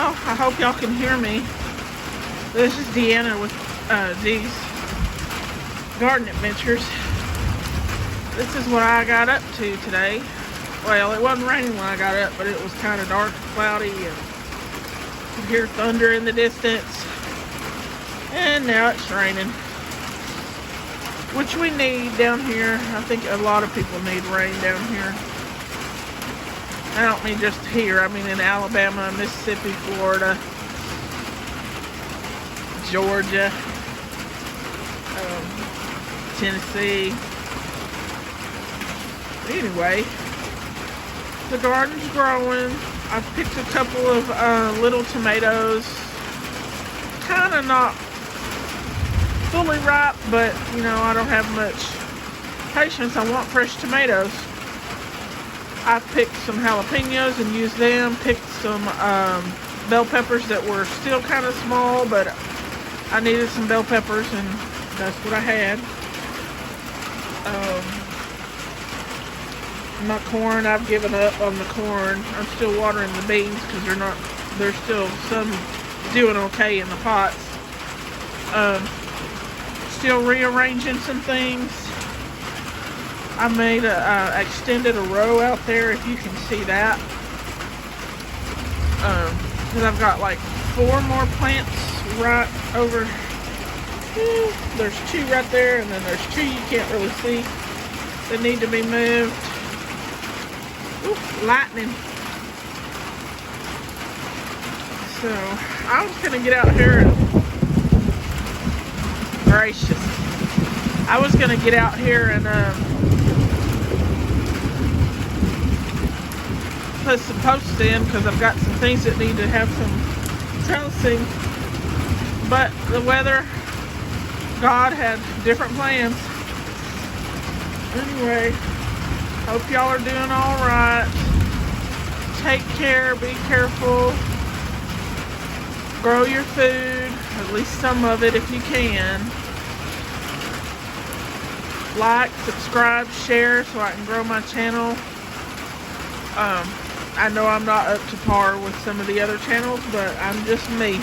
y'all. I hope y'all can hear me. This is Deanna with D's Garden Adventures. This is what I got up to today. Well, it wasn't raining when I got up, but it was kind of dark and cloudy, and you could hear thunder in the distance. And now it's raining, which we need down here. I think a lot of people need rain down here. I don't mean just here. I mean in Alabama, Mississippi, Florida, Georgia, Tennessee. Anyway, the garden's growing. I've picked a couple of little tomatoes. Kind of not fully ripe, but you know, I don't have much patience. I want fresh tomatoes. I've picked some jalapenos and used them. Picked some bell peppers that were still kind of small, but I needed some bell peppers, and that's what I had. My corn, I've given up on the corn. I'm still watering the beans because there's still some doing okay in the pots. Still rearranging some things. I made extended a row out there, if you can see that. Because I've got like 4 more plants right over. There's 2 right there, and then there's 2 you can't really see that need to be moved. Ooh, lightning. So I was gonna get out here and gracious. I was gonna get out here and put some posts in because I've got some things that need to have some trellising, but the weather, God had different plans. Anyway, hope y'all are doing all right. Take care, be careful. Grow your food, at least some of it if you can. Like, subscribe, share so I can grow my channel. I know I'm not up to par with some of the other channels, but I'm just me.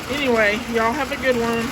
Anyway, y'all have a good one.